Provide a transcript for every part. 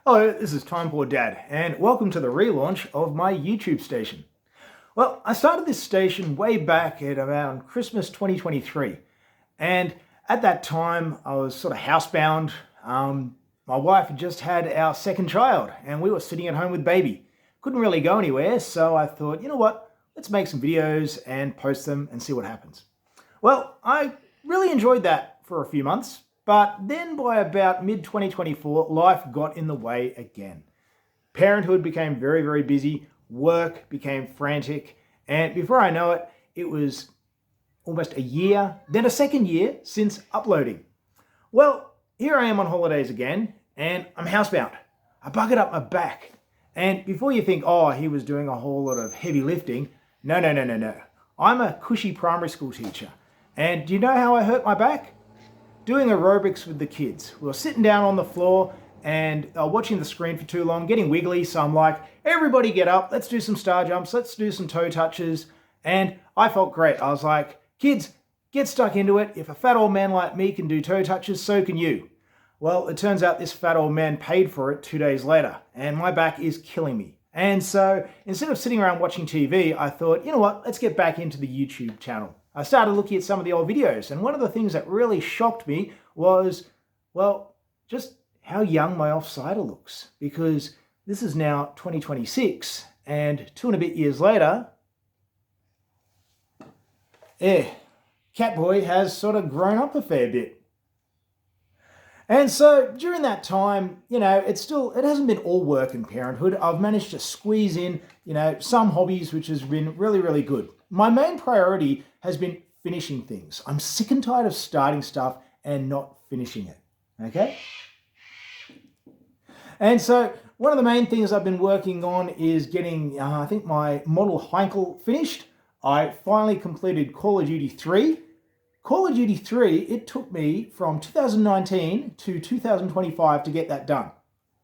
Hello, this is Time Poor Dad, and welcome to the relaunch of my YouTube station. Well, I started this station way back at around Christmas 2023, and at that time I was sort of housebound. My wife had just had our second child, and we were sitting at home with baby. Couldn't really go anywhere, so I thought, you know what, let's make some videos and post them and see what happens. Well, I really enjoyed that for a few months. But then by about mid-2024, life got in the way again. Parenthood became very, very busy, work became frantic, and before I know it, it was almost a year, then a second year since uploading. Well, here I am on holidays again, and I'm housebound. I buggered up my back. And before you think, oh, he was doing a whole lot of heavy lifting, no. I'm a cushy primary school teacher. And do you know how I hurt my back? Doing aerobics with the kids. We were sitting down on the floor and watching the screen for too long, getting wiggly. So I'm like, everybody get up, let's do some star jumps, let's do some toe touches. And I felt great. I was like, kids, get stuck into it. If a fat old man like me can do toe touches, so can you. Well, it turns out this fat old man paid for it 2 days later, and my back is killing me. And so instead of sitting around watching TV, I thought, you know what, let's get back into the YouTube channel. I started looking at some of the old videos, and one of the things that really shocked me was, well, just how young my offsider looks. Because this is now 2026, and 2 and a bit years later, Catboy has sort of grown up a fair bit. And so during that time, you know, it hasn't been all work and parenthood. I've managed to squeeze in, you know, some hobbies, which has been really, really good. My main priority has been finishing things. I'm sick and tired of starting stuff and not finishing it, okay? And so one of the main things I've been working on is getting, I think, my model Heinkel finished. I finally completed Call of Duty 3. Call of Duty 3, it took me from 2019 to 2025 to get that done.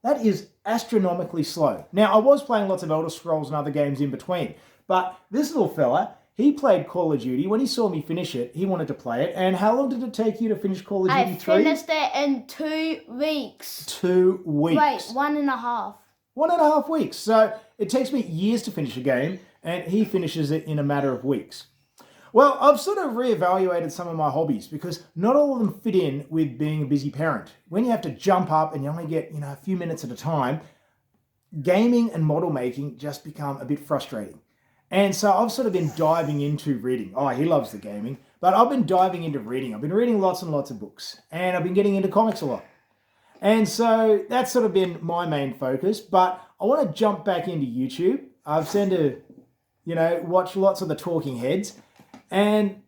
That is astronomically slow. Now, I was playing lots of Elder Scrolls and other games in between, but this little fella, he played Call of Duty. When he saw me finish it, he wanted to play it. And how long did it take you to finish Call of Duty 3? I finished it in 2 weeks. 2 weeks. Wait, 1.5. 1.5 weeks. So it takes me years to finish a game, and he finishes it in a matter of weeks. Well, I've sort of reevaluated some of my hobbies because not all of them fit in with being a busy parent. When you have to jump up and you only get, a few minutes at a time, gaming and model making just become a bit frustrating. And so I've sort of been diving into reading. Oh, he loves the gaming, but I've been diving into reading. I've been reading lots and lots of books, and I've been getting into comics a lot. And so that's sort of been my main focus, but I want to jump back into YouTube. I've tend to, watch lots of the talking heads. And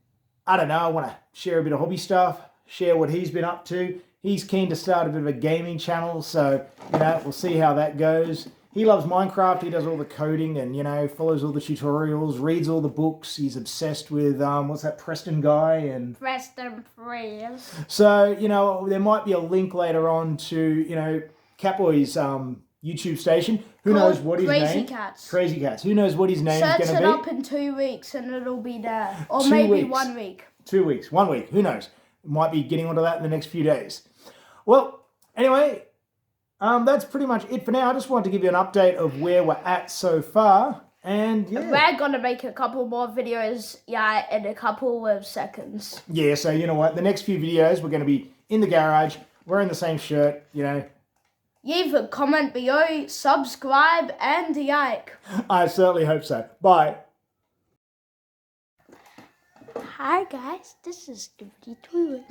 I don't know, I want to share a bit of hobby stuff, share what he's been up to. He's keen to start a bit of a gaming channel, so, we'll see how that goes. He loves Minecraft, he does all the coding and, follows all the tutorials, reads all the books. He's obsessed with, what's that, Preston guy? And Preston Freeze. So, there might be a link later on to, Catboy's YouTube station. Who knows what his name? Crazy Cats. Crazy Cats. Who knows what his name is going to be? Search it up in 2 weeks and it'll be there. Or 2 maybe weeks. 1 week. 2 weeks. 1 week. Who knows? Might be getting onto that in the next few days. Well, anyway, that's pretty much it for now. I just wanted to give you an update of where we're at so far. And yeah. We're going to make a couple more videos, in a couple of seconds. Yeah, so you know what? The next few videos, we're going to be in the garage, wearing the same shirt, Leave a comment below, subscribe, and like. I certainly hope so. Bye. Hi guys, this is Scooby Doo.